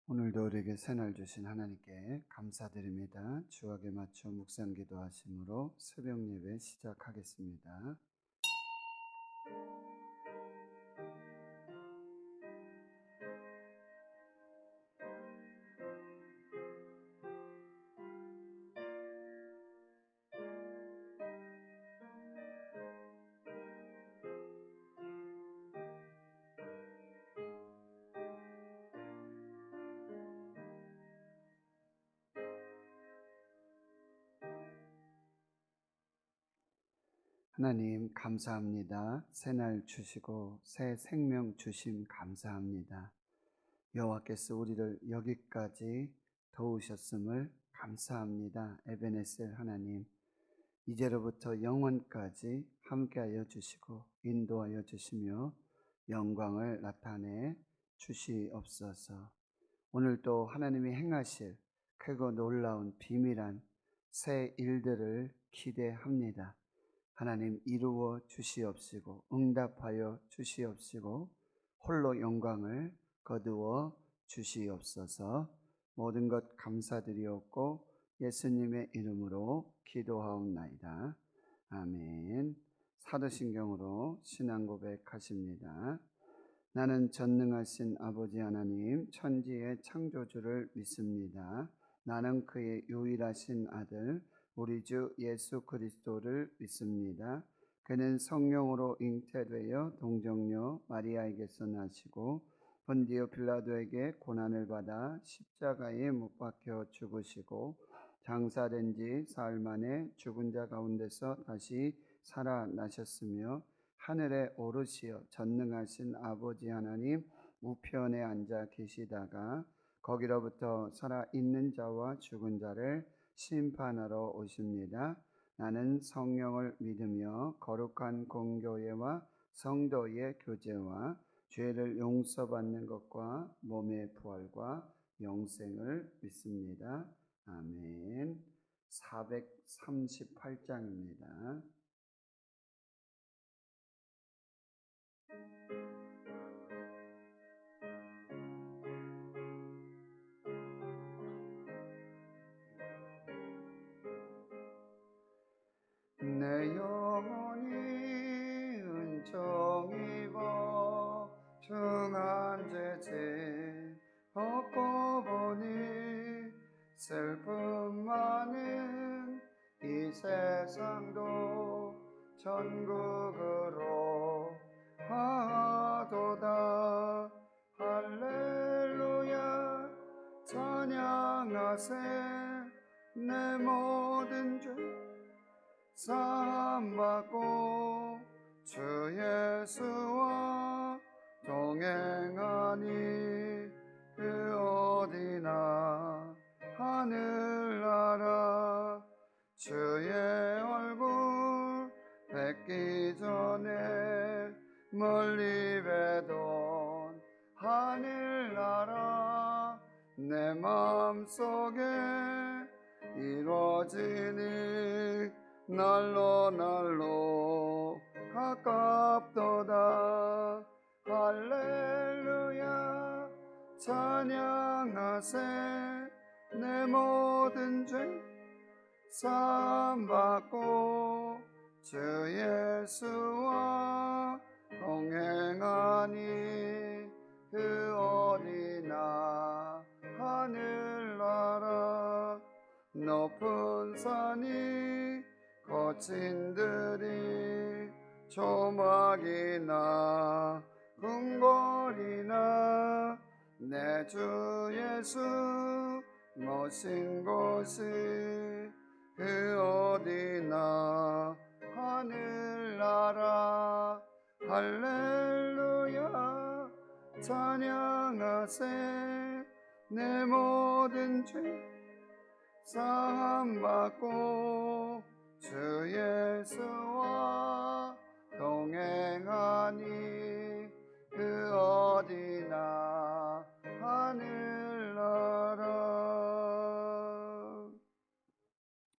오늘도 우리에게 새날 주신 하나님께 감사드립니다. 주악에 맞춰 묵상 기도하심으로 새벽 예배 시작하겠습니다. 하나님 감사합니다. 새날 주시고 새 생명 주심 감사합니다. 여호와께서 우리를 여기까지 도우셨음을 감사합니다. 에베네셀 하나님, 이제로부터 영원까지 함께하여 주시고 인도하여 주시며 영광을 나타내 주시옵소서. 오늘도 하나님이 행하실 크고 놀라운 비밀한 새 일들을 기대합니다. 하나님 이루어 주시옵시고 응답하여 주시옵시고 홀로 영광을 거두어 주시옵소서. 모든 것 감사드리옵고 예수님의 이름으로 기도하옵나이다. 아멘. 사도신경으로 신앙 고백하십니다. 나는 전능하신 아버지 하나님 천지의 창조주를 믿습니다. 나는 그의 유일하신 아들 우리 주 예수 그리스도를 믿습니다. 그는 성령으로 잉태되어 동정녀 마리아에게서 나시고 본디오 빌라도에게 고난을 받아 십자가에 못 박혀 죽으시고 장사된 지 사흘 만에 죽은 자 가운데서 다시 살아나셨으며 하늘에 오르시어 전능하신 아버지 하나님 우편에 앉아 계시다가 거기로부터 살아있는 자와 죽은 자를 심판하러 오십니다. 나는 성령을 믿으며 거룩한 공교회와 성도의 교제와 죄를 용서받는 것과 몸의 부활과 영생을 믿습니다. 아멘. 438장입니다. 내 영혼이 은총 입어 중한 죄지 벗고 보니 슬픔 많은 이 세상도 천국으로 하도다. 할렐루야 찬양하세. 내 모든 죄 사함받고 주 예수와 동행하니 그 어디나 하늘나라 주의 얼굴 뵙기 전에 멀리 뵈던 하늘나라 내 마음속에 이루어지니 날로 날로 가깝도다. 할렐루야 찬양하세. 내 모든 죄 사함받고 주 예수와 동행하니 그 어디나 하늘나라 높은 산이 거친 들이 조막이나 궁궐이나 내 주 예수 모신 곳이 그 어디나 하늘나라. 할렐루야 찬양하세. 내 모든 죄 사함받고 주 예수와 동행하니 그 어디나 하늘나라.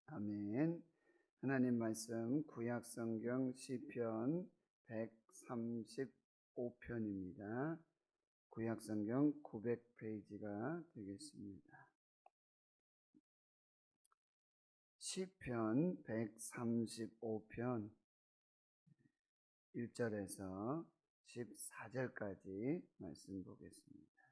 아멘. 하나님 말씀 구약성경 시편 135편입니다. 구약성경 900페이지가 되겠습니다. 시편 135편 1절에서 14절까지 말씀 보겠습니다.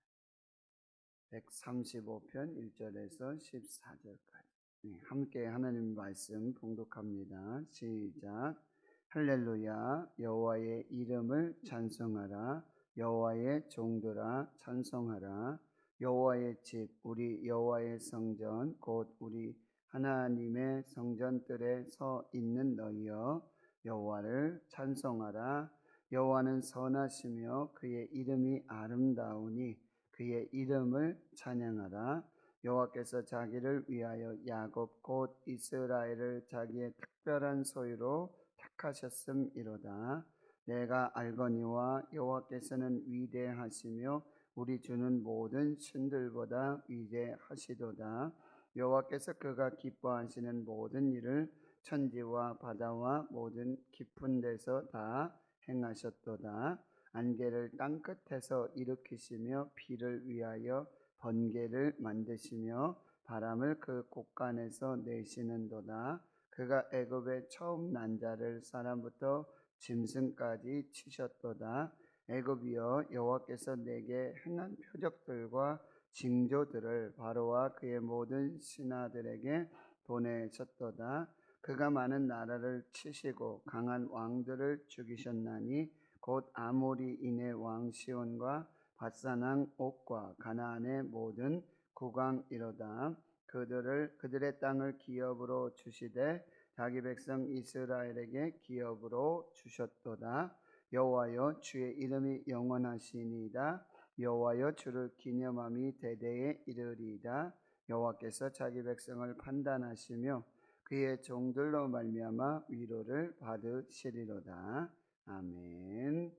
135편 1절에서 14절까지 함께 하나님 말씀 봉독합니다. 시작. 할렐루야. 여호와의 이름을 찬송하라. 여호와의 종들아 찬송하라. 여호와의 집 우리 여호와의 성전 곧 우리 하나님의 성전들에 서 있는 너희여 여호와를 찬송하라. 여호와는 선하시며 그의 이름이 아름다우니 그의 이름을 찬양하라. 여호와께서 자기를 위하여 야곱 곧 이스라엘을 자기의 특별한 소유로 택하셨음이로다. 내가 알거니와 여호와께서는 위대하시며 우리 주는 모든 신들보다 위대하시도다. 여호와께서 그가 기뻐하시는 모든 일을 천지와 바다와 모든 깊은 데서 다 행하셨도다. 안개를 땅끝에서 일으키시며 비를 위하여 번개를 만드시며 바람을 그 곳간에서 내시는도다. 그가 애굽의 처음 난 자를 사람부터 짐승까지 치셨도다. 애굽이여 여호와께서 내게 행한 표적들과 징조들을 바로와 그의 모든 신하들에게 보내셨도다. 그가 많은 나라를 치시고 강한 왕들을 죽이셨나니 곧 아모리인의 왕 시온과 바산 옥과 가나안의 모든 국왕이로다. 그들의 땅을 기업으로 주시되 자기 백성 이스라엘에게 기업으로 주셨도다. 여호와여 주의 이름이 영원하시니이다. 여호와여 주를 기념함이 대대에 이르리이다. 여호와께서 자기 백성을 판단하시며 그의 종들로 말미암아 위로를 받으시리로다. 아멘.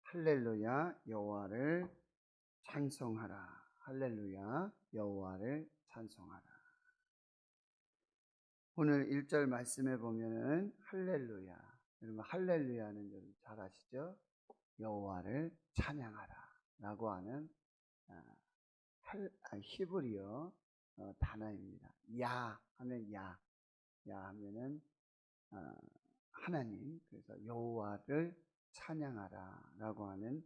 할렐루야. 여호와를 찬송하라. 할렐루야. 여호와를 찬송하라. 오늘 1절 말씀에 보면은 할렐루야. 여러분 할렐루야는 여러분 잘 아시죠? 여호와를 찬양하라 라고 하는 히브리어 단어입니다. 야 하면 야 하면은 하나님, 그래서 여호와를 찬양하라 라고 하는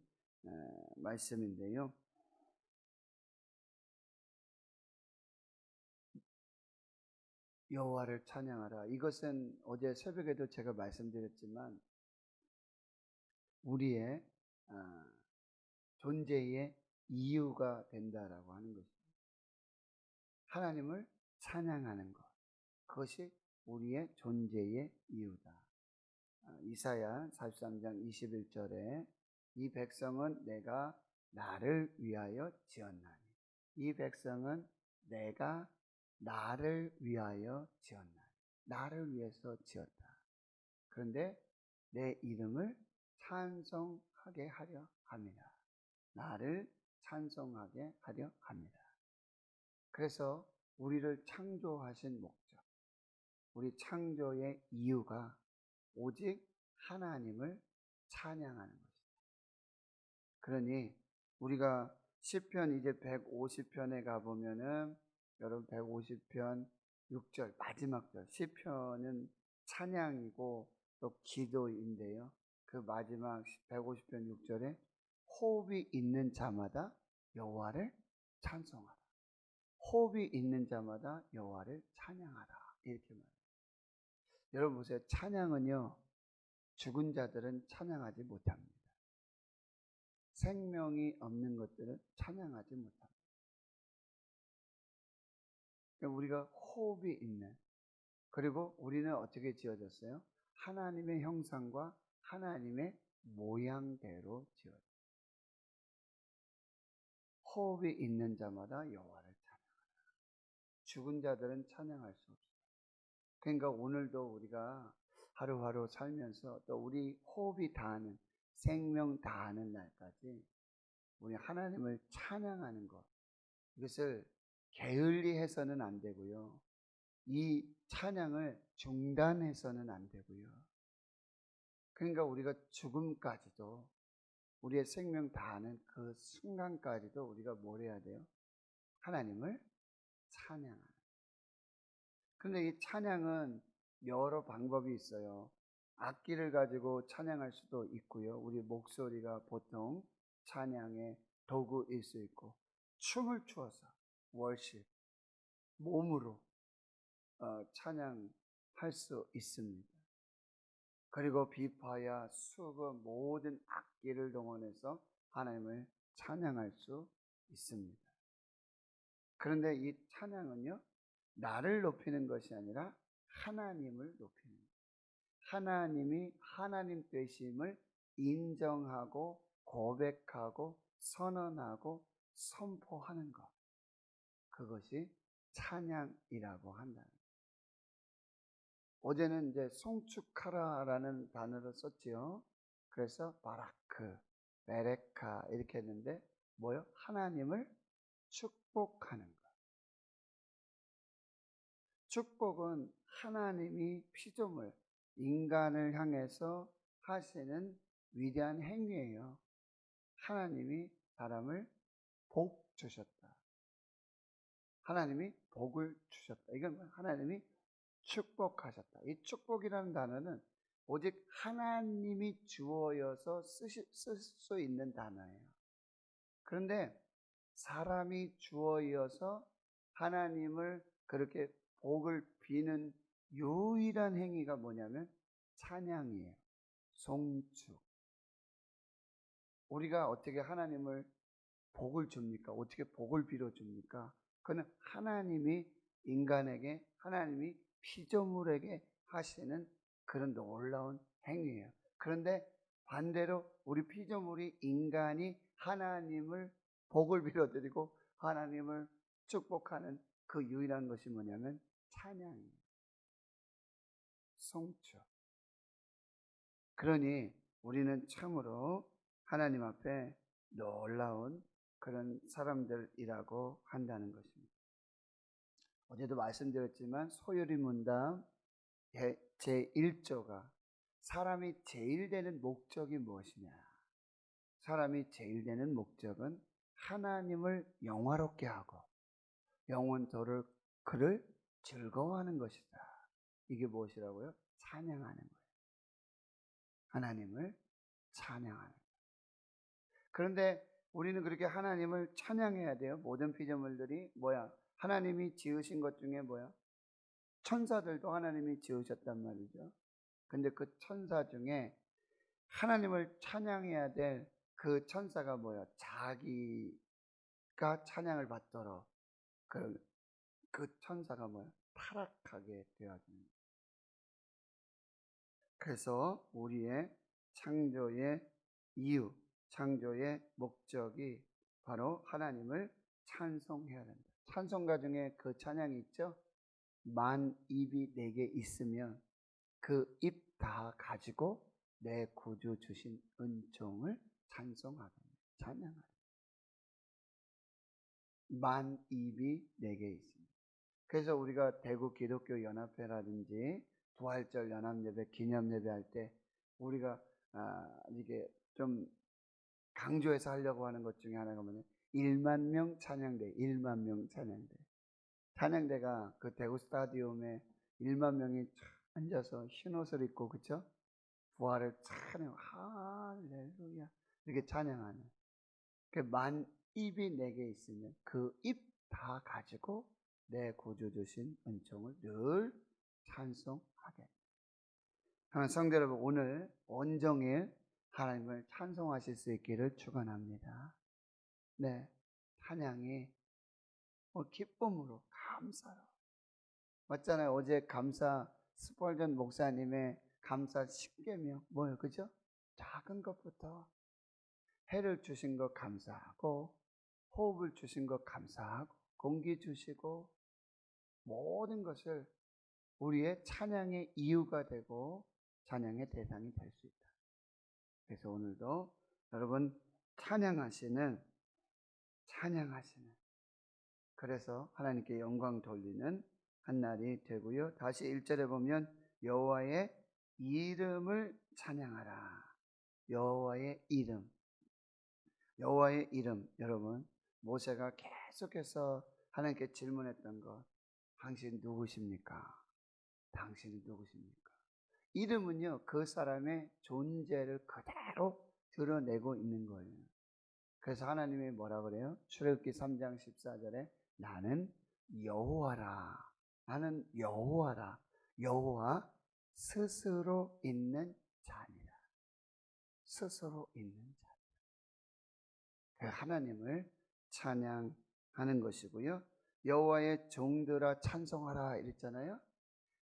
말씀인데요. 여호와를 찬양하라. 이것은 어제 새벽에도 제가 말씀드렸지만 우리의 존재의 이유가 된다라고 하는 것입니다. 하나님을 찬양하는 것, 그것이 우리의 존재의 이유다. 이사야 43장 21절에 이 백성은 내가 나를 위하여 지었나니, 이 백성은 내가 나를 위하여 지었나니, 나를 위해서 지었다. 그런데 내 이름을 찬송하게 하려 합니다. 나를 찬송하게 하려 합니다. 그래서 우리를 창조하신 목적, 우리 창조의 이유가 오직 하나님을 찬양하는 것입니다. 그러니 우리가 시편 이제 150편에 가보면은 여러분 150편 6절 마지막 절, 시편은 찬양이고 또 기도인데요. 그 마지막 150편 6절에 호흡이 있는 자마다 여호와를 찬송하라. 호흡이 있는 자마다 여호와를 찬양하라. 이렇게 말해요. 여러분 보세요. 찬양은요, 죽은 자들은 찬양하지 못합니다. 생명이 없는 것들은 찬양하지 못합니다. 그러니까 우리가 호흡이 있는, 그리고 우리는 어떻게 지어졌어요? 하나님의 형상과 하나님의 모양대로 지어졌어요. 호흡이 있는 자마다 여호와를 찬양하라. 죽은 자들은 찬양할 수 없어요. 그러니까 오늘도 우리가 하루하루 살면서 또 우리 호흡이 다하는, 생명 다하는 날까지 우리 하나님을 찬양하는 것, 이것을 게을리 해서는 안 되고요. 이 찬양을 중단해서는 안 되고요. 그러니까 우리가 죽음까지도 우리의 생명 다하는 그 순간까지도 우리가 뭘 해야 돼요? 하나님을 찬양하는. 그런데 이 찬양은 여러 방법이 있어요. 악기를 가지고 찬양할 수도 있고요. 우리 목소리가 보통 찬양의 도구일 수 있고, 춤을 추어서 월십, 몸으로 찬양할 수 있습니다. 그리고 비파야 수금 모든 악기를 동원해서 하나님을 찬양할 수 있습니다. 그런데 이 찬양은요, 나를 높이는 것이 아니라 하나님을 높이는 거예요. 하나님이 하나님 되심을 인정하고 고백하고 선언하고 선포하는 것, 그것이 찬양이라고 한다는 거예요. 어제는 이제 송축하라라는 단어를 썼지요. 그래서 바라크, 베레카 이렇게 했는데 뭐요? 하나님을 축복하는 것. 축복은 하나님이 피조물, 인간을 향해서 하시는 위대한 행위예요. 하나님이 사람을 복 주셨다. 하나님이 복을 주셨다. 이건 하나님이 축복하셨다. 이 축복이라는 단어는 오직 하나님이 주어여서 쓸 수 있는 단어예요. 그런데 사람이 주어여서 하나님을 그렇게 복을 비는 유일한 행위가 뭐냐면 찬양이에요. 송축. 우리가 어떻게 하나님을 복을 줍니까? 어떻게 복을 빌어줍니까? 그는 하나님이 인간에게, 하나님이 피조물에게 하시는 그런 놀라운 행위예요. 그런데 반대로 우리 피조물이, 인간이 하나님을 복을 빌어드리고 하나님을 축복하는 그 유일한 것이 뭐냐면 찬양이에요. 송축. 그러니 우리는 참으로 하나님 앞에 놀라운 그런 사람들이라고 한다는 것입니다. 어제도 말씀드렸지만 소요리 문답 제1조가 사람이 제일 되는 목적이 무엇이냐? 사람이 제일 되는 목적은 하나님을 영화롭게 하고 영원토록 그를 즐거워하는 것이다. 이게 무엇이라고요? 찬양하는 거예요. 하나님을 찬양하는 거예요. 그런데 우리는 그렇게 하나님을 찬양해야 돼요. 모든 피조물들이 뭐야? 하나님이 지으신 것 중에 뭐야? 천사들도 하나님이 지으셨단 말이죠. 근데 그 천사 중에 하나님을 찬양해야 될 그 천사가 뭐야? 자기가 찬양을 받도록 그 천사가 뭐야? 타락하게 되어지는 거예요. 그래서 우리의 창조의 이유, 창조의 목적이 바로 하나님을 찬송해야 된다. 찬송가 중에 그 찬양이 있죠? 만 입이 내게 있으면 그 입 다 가지고 내 구주 주신 은총을 찬송하겠다. 찬양하라. 만 입이 내게 있습니다. 그래서 우리가 대구 기독교 연합회라든지 부활절 연합예배, 기념예배 할 때 우리가 이게 좀 강조해서 하려고 하는 것 중에 하나가 뭐냐면 1만 명 찬양대, 1만 명 찬양대. 찬양대가 그 대구 스타디움에 1만 명이 앉아서 흰 옷을 입고, 그쵸? 부활을 찬양, 할렐루야 이렇게 찬양하는. 그 만 입이 내게 있으면 그 입 다 가지고 내 구주 주신 은총을 늘 찬송하게. 성도 여러분, 오늘 온종일 하나님을 찬송하실 수 있기를 축원합니다. 네, 찬양이 기쁨으로, 감사로. 맞잖아요. 어제 감사 스펄전 목사님의 감사 10계명 뭐예요, 그죠? 작은 것부터 해를 주신 것 감사하고, 호흡을 주신 것 감사하고, 공기 주시고, 모든 것을 우리의 찬양의 이유가 되고 찬양의 대상이 될 수 있다. 그래서 오늘도 여러분 찬양하시는, 그래서 하나님께 영광 돌리는 한 날이 되고요. 다시 1절에 보면 여호와의 이름을 찬양하라. 여호와의 이름. 여호와의 이름, 여러분 모세가 계속해서 하나님께 질문했던 것, 당신 누구십니까? 당신은 누구십니까? 이름은요, 그 사람의 존재를 그대로 드러내고 있는 거예요. 그래서 하나님이 뭐라 그래요? 출애굽기 3장 14절에 나는 여호와라. 나는 여호와라. 여호와 스스로 있는 자니라. 스스로 있는 자. 그 하나님을 찬양하는 것이고요. 여호와의 종들아 찬송하라 이랬잖아요.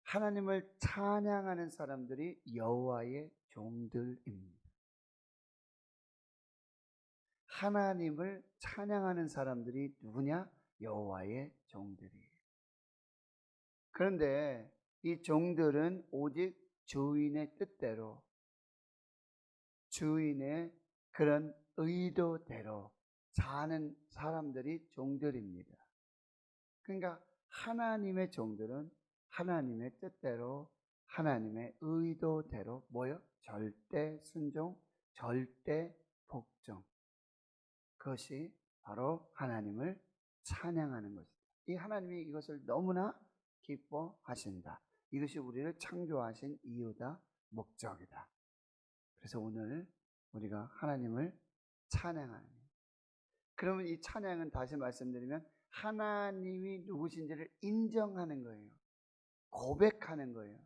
하나님을 찬양하는 사람들이 여호와의 종들입니다. 하나님을 찬양하는 사람들이 누구냐? 여호와의 종들이에요. 그런데 이 종들은 오직 주인의 뜻대로, 주인의 그런 의도대로 사는 사람들이 종들입니다. 그러니까 하나님의 종들은 하나님의 뜻대로, 하나님의 의도대로 뭐요? 절대 순종, 절대 복종. 그것이 바로 하나님을 찬양하는 것이다. 이 하나님이 이것을 너무나 기뻐하신다. 이것이 우리를 창조하신 이유다, 목적이다. 그래서 오늘 우리가 하나님을 찬양하는, 그러면 이 찬양은 다시 말씀드리면 하나님이 누구신지를 인정하는 거예요. 고백하는 거예요.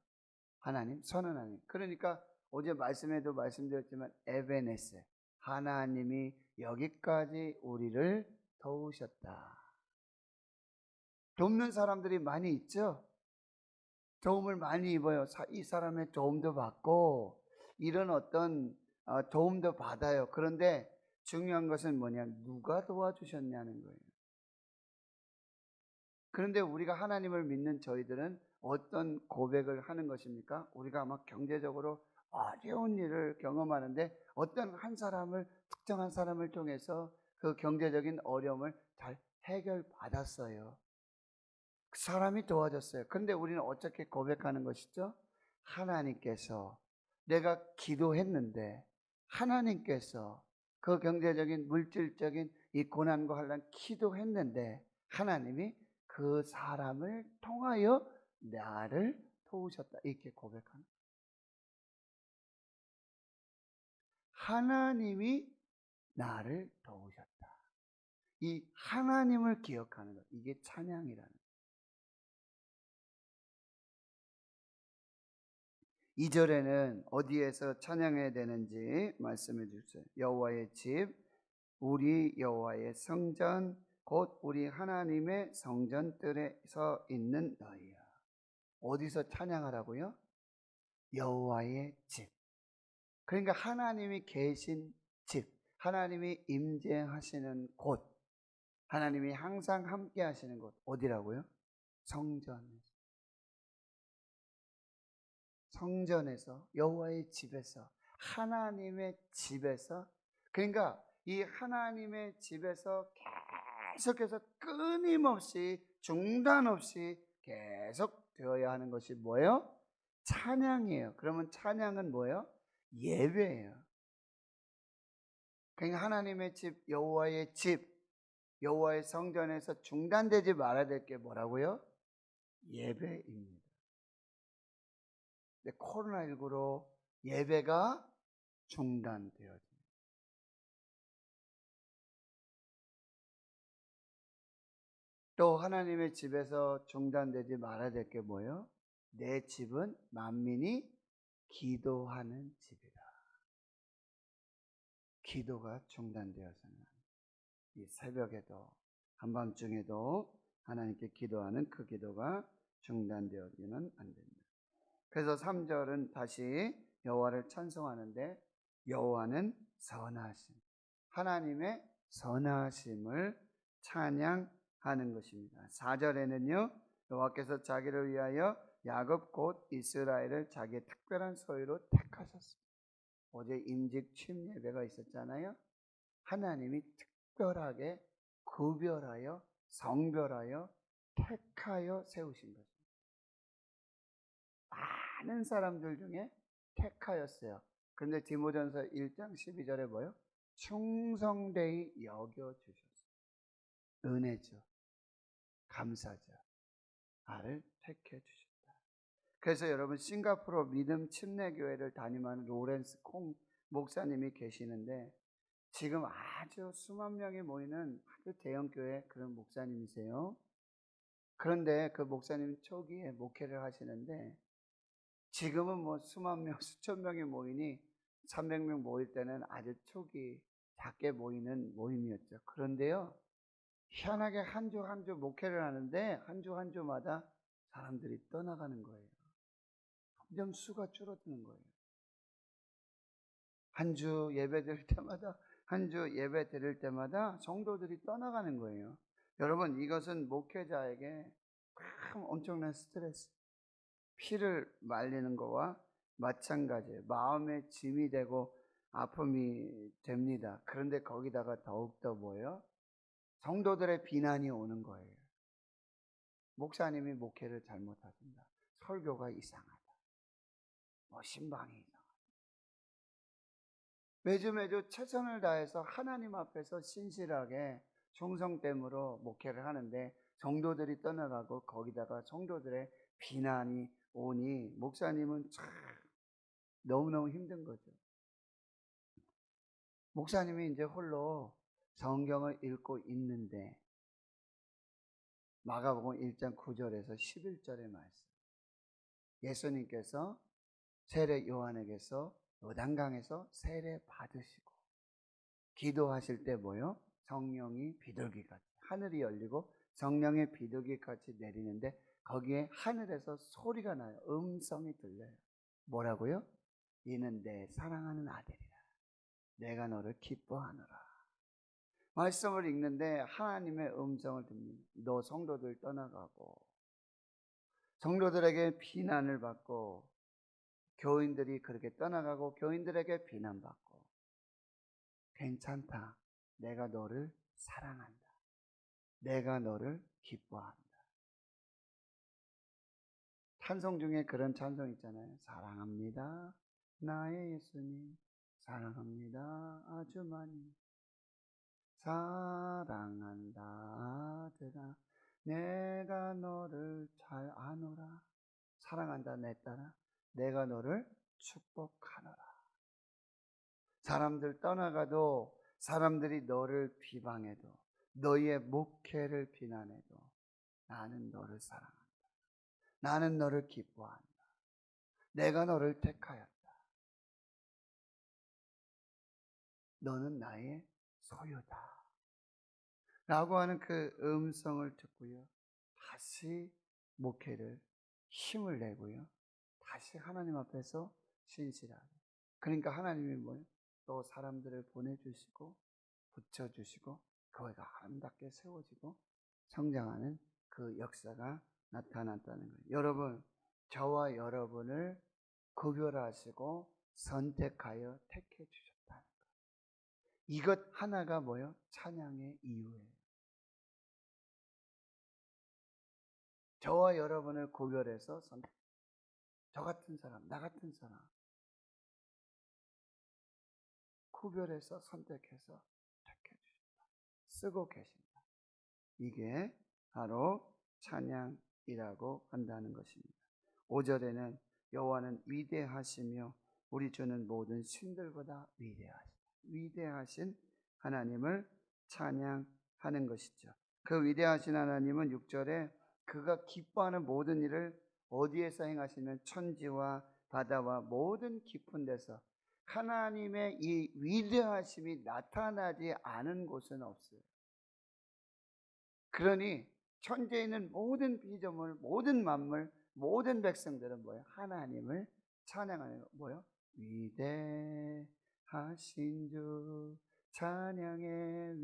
하나님, 선언하는. 그러니까 어제 말씀에도 말씀드렸지만 에베네세, 하나님이 여기까지 우리를 도우셨다. 돕는 사람들이 많이 있죠. 도움을 많이 입어요. 이 사람의 도움도 받고 이런 어떤 도움도 받아요. 그런데 중요한 것은 뭐냐? 누가 도와주셨냐는 거예요. 그런데 우리가 하나님을 믿는 저희들은 어떤 고백을 하는 것입니까? 우리가 아마 경제적으로 어려운 일을 경험하는데 어떤 한 사람을, 특정한 사람을 통해서 그 경제적인 어려움을 잘 해결받았어요. 그 사람이 도와줬어요. 그런데 우리는 어떻게 고백하는 것이죠? 하나님께서, 내가 기도했는데 하나님께서 그 경제적인 물질적인 이 고난과 환난 기도했는데 하나님이 그 사람을 통하여 나를 도우셨다. 이렇게 고백하는 거예요. 하나님이 나를 도우셨다. 이 하나님을 기억하는 것, 이게 찬양이라는 거예요. 2절에는 어디에서 찬양해야 되는지 말씀해 주세요. 여호와의 집, 우리 여호와의 성전, 곧 우리 하나님의 성전들에 서 있는 너희야. 어디서 찬양하라고요? 여호와의 집. 그러니까 하나님이 계신 집, 하나님이 임재하시는 곳, 하나님이 항상 함께 하시는 곳, 어디라고요? 성전에서. 성전에서, 여호와의 집에서, 하나님의 집에서. 그러니까 이 하나님의 집에서 계속해서 끊임없이 중단 없이 계속 되어야 하는 것이 뭐예요? 찬양이에요. 그러면 찬양은 뭐예요? 예배예요. 그러니까 하나님의 집, 여호와의 집, 여호와의 성전에서 중단되지 말아야 될 게 뭐라고요? 예배입니다. 근데 코로나19로 예배가 중단되어집니다. 또 하나님의 집에서 중단되지 말아야 될 게 뭐예요? 내 집은 만민이 기도하는 집이라. 기도가 중단되어서는 이 새벽에도 한밤중에도 하나님께 기도하는 그 기도가 중단되어지는 안 됩니다. 그래서 3절은 다시 여호와를 찬송하는데 여호와는 선하심, 하나님의 선하심을 찬양하는 것입니다. 4절에는요 여호와께서 자기를 위하여 야곱 곧 이스라엘을 자기의 특별한 소유로 택하셨습니다. 어제 임직 취임 예배가 있었잖아요. 하나님이 특별하게 구별하여 성별하여 택하여 세우신 것입니다. 많은 사람들 중에 택하였어요. 그런데 디모전서 1장 12절에 뭐요? 충성되이 여겨주셨어요. 은혜죠. 감사죠. 나를 택해 주셨다. 그래서 여러분, 싱가포르 믿음 침례교회를 담임하는 로렌스 콩 목사님이 계시는데, 지금 아주 수만 명이 모이는 아주 대형교회 그런 목사님이세요. 그런데 그 목사님 초기에 목회를 하시는데, 지금은 뭐 수만 명, 수천 명이 모이니 300명 모일 때는 아주 초기 작게 모이는 모임이었죠. 그런데요, 희한하게 한 주 한 주 목회를 하는데 한 주 한 주마다 사람들이 떠나가는 거예요. 점점 수가 줄어드는 거예요. 한 주 예배 드릴 때마다, 한 주 예배 드릴 때마다 성도들이 떠나가는 거예요. 여러분, 이것은 목회자에게 참 엄청난 스트레스, 피를 말리는 거와 마찬가지예요. 마음의 짐이 되고 아픔이 됩니다. 그런데 거기다가 더욱더 뭐예요? 성도들의 비난이 오는 거예요. 목사님이 목회를 잘못하신다. 설교가 이상하다. 신방이 이상하다. 매주 최선을 다해서 하나님 앞에서 신실하게 충성됨으로 목회를 하는데 성도들이 떠나가고 거기다가 성도들의 비난이 오니 목사님은 참 너무너무 힘든 거죠. 목사님이 이제 홀로 성경을 읽고 있는데 마가복음 1장 9절에서 11절의 말씀, 예수님께서 세례 요한에게서 요단강에서 세례 받으시고 기도하실 때 뭐요? 성령이 비둘기같이, 하늘이 열리고 성령의 비둘기같이 내리는데 거기에 하늘에서 소리가 나요. 음성이 들려요. 뭐라고요? 이는 내 사랑하는 아들이라. 내가 너를 기뻐하노라. 말씀을 읽는데 하나님의 음성을 듣는, 너 성도들 떠나가고 성도들에게 비난을 받고 교인들이 그렇게 떠나가고 교인들에게 비난받고, 괜찮다. 내가 너를 사랑한다. 내가 너를 기뻐한다. 찬송 중에 그런 찬송 있잖아요. 사랑합니다. 나의 예수님. 사랑합니다. 아주 많이. 사랑한다 아들아. 내가 너를 잘 아노라. 사랑한다 내 딸아. 내가 너를 축복하노라. 사람들 떠나가도, 사람들이 너를 비방해도, 너의 목회를 비난해도 나는 너를 사랑한다. 나는 너를 기뻐한다. 내가 너를 택하였다. 너는 나의 소유다. 라고 하는 그 음성을 듣고요, 다시 목회를 힘을 내고요, 다시 하나님 앞에서 신실하게. 그러니까 하나님이 뭐예요? 또 사람들을 보내주시고 붙여주시고 교회가 아름답게 세워지고 성장하는 그 역사가 나타났다는 거예요. 여러분, 저와 여러분을 구별하시고 선택하여 택해 주셨다는 거예요. 이것 하나가 뭐예요? 찬양의 이유예요. 저와 여러분을 구별해서 저 같은 사람, 나 같은 사람 구별해서 선택해서 택해 주셨다. 쓰고 계신다. 이게 바로 찬양이라고 한다는 것입니다. 5절에는 여호와는 위대하시며 우리 주는 모든 신들보다 위대하신 하나님을 찬양하는 것이죠. 그 위대하신 하나님은 6절에 그가 기뻐하는 모든 일을 어디에서 행하시면 천지와 바다와 모든 깊은 데서, 하나님의 이 위대하심이 나타나지 않은 곳은 없어요. 그러니 천지에 있는 모든 피조물, 모든 만물, 모든 백성들은 뭐예요? 하나님을 찬양하는 거. 뭐예요? 위대하신 주, 찬양의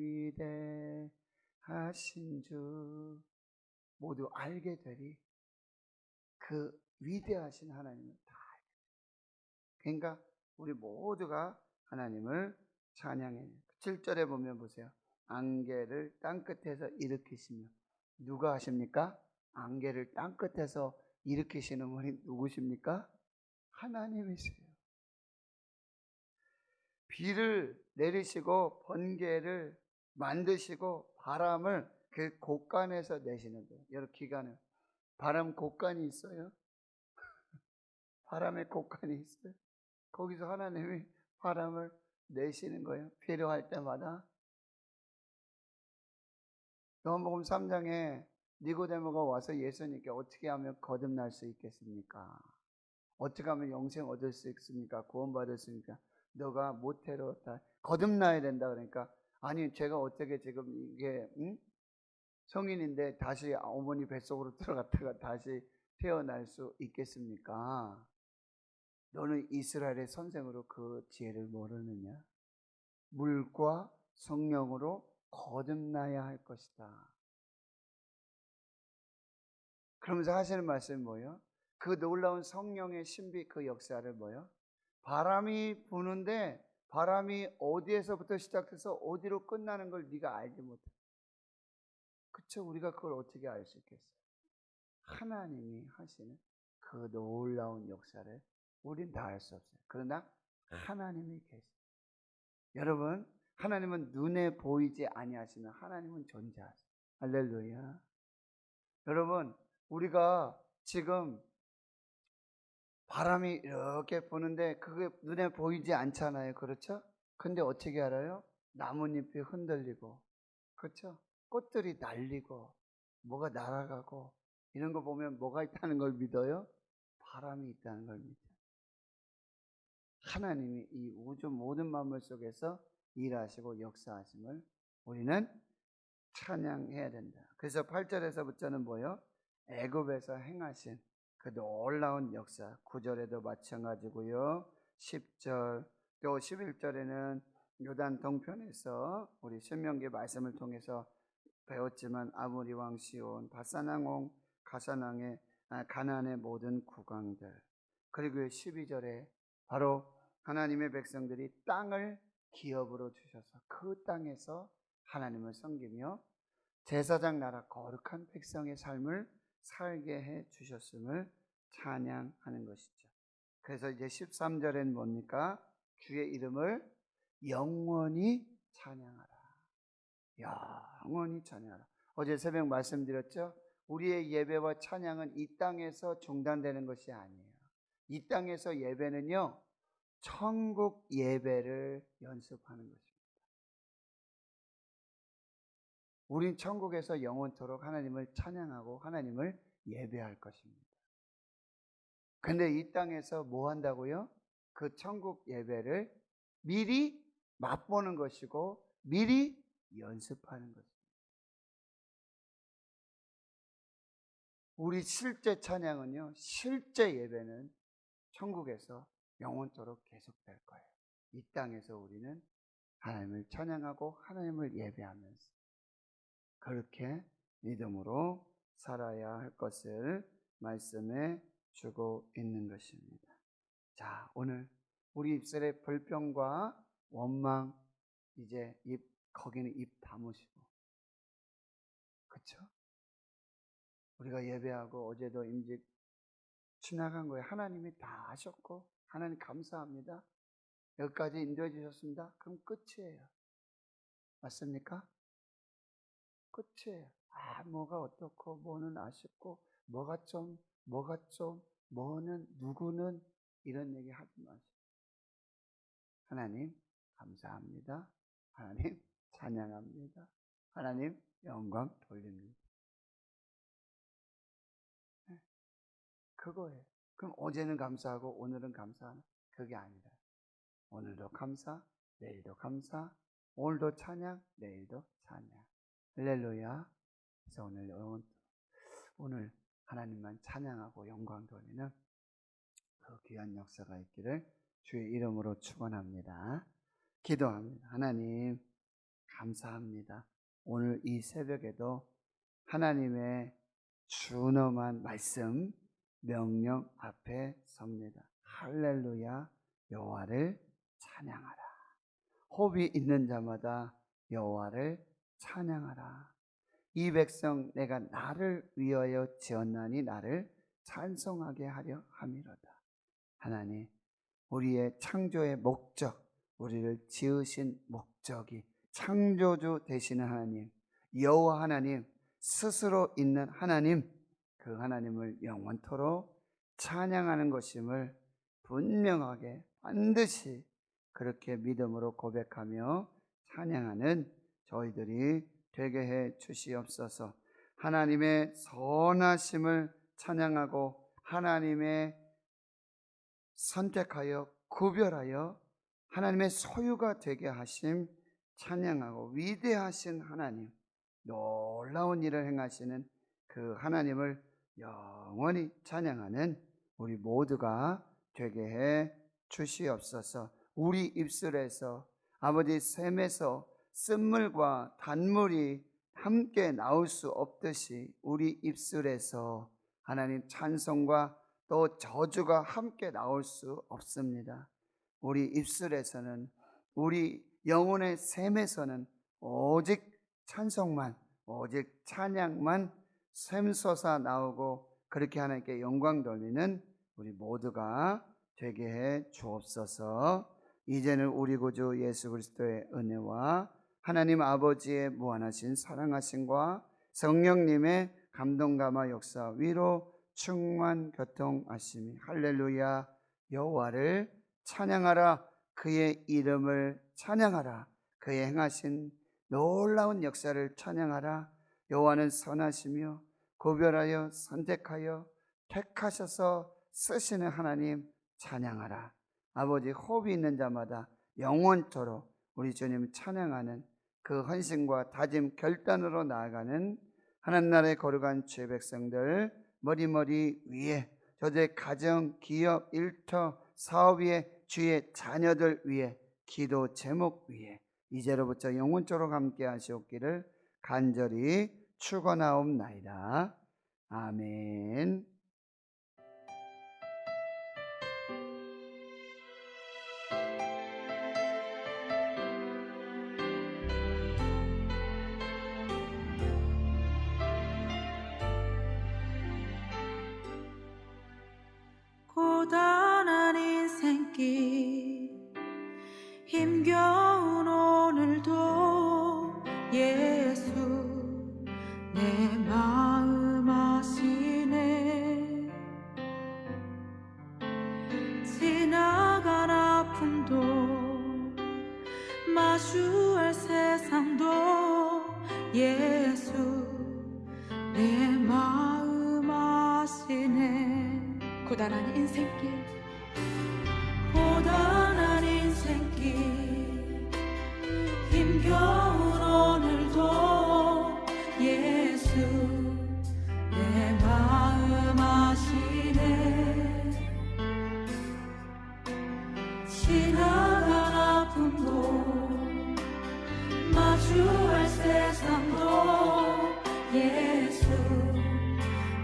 위대하신 주, 모두 알게 되리. 그 위대하신 하나님을 다 알게 되리. 그러니까 우리 모두가 하나님을 찬양해요. 7절에 보면 보세요. 안개를 땅끝에서 일으키시며. 누가 하십니까? 안개를 땅끝에서 일으키시는 분이 누구십니까? 하나님이세요. 비를 내리시고 번개를 만드시고 바람을 그 곳간에서 내시는 거예요. 여러 기간은 바람 곳간이 있어요. 바람의 곳간이 있어요. 거기서 하나님이 바람을 내시는 거예요. 필요할 때마다. 요한복음 3장에 니고데모가 와서 예수님께 어떻게 하면 거듭날 수 있겠습니까? 어떻게 하면 영생 얻을 수 있습니까? 구원받을 수 있습니까? 너가 모태로 다 거듭나야 된다. 그러니까 아니 제가 어떻게 지금 이게 성인인데 다시 어머니 뱃속으로 들어갔다가 다시 태어날 수 있겠습니까? 너는 이스라엘의 선생으로 그 지혜를 모르느냐? 물과 성령으로 거듭나야 할 것이다. 그러면서 하시는 말씀이 뭐예요? 그 놀라운 성령의 신비 그 역사를 뭐예요? 바람이 부는데 바람이 어디에서부터 시작해서 어디로 끝나는 걸 네가 알지 못해. 그쵸? 우리가 그걸 어떻게 알 수 있겠어요? 하나님이 하시는 그 놀라운 역사를 우린 다 알 수 없어요. 그러나 하나님이 계세요. 여러분, 하나님은 눈에 보이지 아니하시면 하나님은 존재하세요. 할렐루야. 여러분, 우리가 지금 바람이 이렇게 부는데 그게 눈에 보이지 않잖아요. 그렇죠? 근데 어떻게 알아요? 나뭇잎이 흔들리고, 그렇죠? 꽃들이 날리고, 뭐가 날아가고, 이런 거 보면 뭐가 있다는 걸 믿어요? 바람이 있다는 걸 믿어요. 하나님이 이 우주 모든 만물 속에서 일하시고 역사하심을 우리는 찬양해야 된다. 그래서 8절에서부터는 뭐요? 애굽에서 행하신 그 놀라운 역사, 9절에도 마찬가지고요. 10절 또 11절에는 요단 동편에서 우리 신명기 말씀을 통해서 배웠지만 아모리 왕 시온, 바산 왕 가산왕의 가나안의 모든 국왕들, 그리고 12절에 바로 하나님의 백성들이 땅을 기업으로 주셔서 그 땅에서 하나님을 섬기며 제사장 나라 거룩한 백성의 삶을 살게 해 주셨음을 찬양하는 것이죠. 그래서 이제 13절에는 뭡니까? 주의 이름을 영원히 찬양하라. 영원히 찬양하라. 어제 새벽 말씀드렸죠? 우리의 예배와 찬양은 이 땅에서 중단되는 것이 아니에요. 이 땅에서 예배는요, 천국 예배를 연습하는 것입니다. 우린 천국에서 영원토록 하나님을 찬양하고 하나님을 예배할 것입니다. 근데 이 땅에서 뭐 한다고요? 그 천국 예배를 미리 맛보는 것이고 미리 연습하는 것입니다. 우리 실제 찬양은요, 실제 예배는 천국에서 영원토록 계속될 거예요. 이 땅에서 우리는 하나님을 찬양하고 하나님을 예배하면서 그렇게 믿음으로 살아야 할 것을 말씀해 주고 있는 것입니다. 자, 오늘 우리 입술의 불평과 원망 이제 거기는 입 다무시고, 그렇죠? 우리가 예배하고 어제도 임직 지나간 거예요. 하나님이 다 하셨고 하나님 감사합니다. 여기까지 인도해 주셨습니다. 그럼 끝이에요. 맞습니까? 끝이에요. 뭐가 어떻고 뭐는 아쉽고 뭐가 좀 뭐는 누구는 이런 얘기 하지 마세요. 하나님 감사합니다. 하나님 찬양합니다. 하나님 영광 돌립니다. 네, 그거예요. 그럼 어제는 감사하고 오늘은 감사하는 그게 아니라 오늘도 감사, 내일도 감사, 오늘도 찬양, 내일도 찬양. 할렐루야. 그래서 오늘 하나님만 찬양하고 영광 돌리는 그 귀한 역사가 있기를 주의 이름으로 축원합니다. 기도합니다. 하나님 감사합니다. 오늘 이 새벽에도 하나님의 준엄한 말씀, 명령 앞에 섭니다. 할렐루야. 여호와를 찬양하라. 호흡이 있는 자마다 여호와를 찬양하라. 이 백성 내가 나를 위하여 지었나니 나를 찬송하게 하려 함이로다. 하나님, 우리의 창조의 목적, 우리를 지으신 목적이 창조주 되시는 하나님, 여호와 하나님, 스스로 있는 하나님, 그 하나님을 영원토록 찬양하는 것임을 분명하게 반드시 그렇게 믿음으로 고백하며 찬양하는 저희들이 되게 해 주시옵소서. 하나님의 선하심을 찬양하고 하나님의 선택하여 구별하여 하나님의 소유가 되게 하심 찬양하고, 위대하신 하나님, 놀라운 일을 행하시는 그 하나님을 영원히 찬양하는 우리 모두가 되게 해 주시옵소서. 우리 입술에서, 아버지 샘에서 쓴물과 단물이 함께 나올 수 없듯이 우리 입술에서 하나님 찬송과 또 저주가 함께 나올 수 없습니다. 우리 입술에서는, 우리 영혼의 샘에서는 오직 찬송만, 오직 찬양만 샘솟아 나오고, 그렇게 하나님께 영광 돌리는 우리 모두가 되게 해 주옵소서. 이제는 우리 구주 예수 그리스도의 은혜와 하나님 아버지의 무한하신 사랑하심과 성령님의 감동감화 역사 위로 충만 교통하심이, 할렐루야. 여호와를 찬양하라. 그의 이름을 찬양하라. 그의 행하신 놀라운 역사를 찬양하라. 여호와는 선하시며 구별하여 선택하여 택하셔서 쓰시는 하나님 찬양하라. 아버지, 호흡이 있는 자마다 영원토록 우리 주님 찬양하는 그 헌신과 다짐 결단으로 나아가는 하나님 나라의 거룩한 주의 백성들, 머리머리 위에, 저들의 가정, 기업, 일터, 사업 위에, 주의 자녀들 위에, 기도 제목 위에 이제로부터 영원토록 함께 하시옵기를 간절히 축원하옵나이다. 아멘. 고단한 인생길 힘겨운 오늘도 예수 내 마음 아시네. 지나간 아픔도 마주할 세상도 예수 내 마음 아시네. 고단한 인생길, 고단한 인생길 힘겨운 오늘도 예수 내 마음 아시네. 지나간 아픔도 마주할 세상도 예수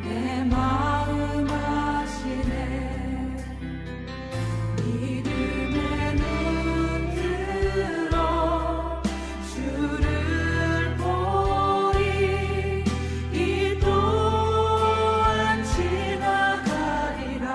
내 마음 아시네. 믿음의 눈 들어 주를 보리. 이 또한 지나가리라.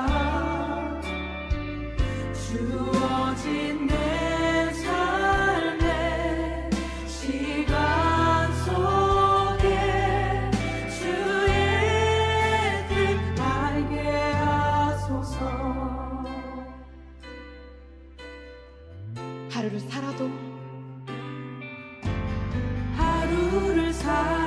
주어진 내 삶의 시간 속에 주의 뜻 알게 하소서. 하루를 살아도, 하루를 살아도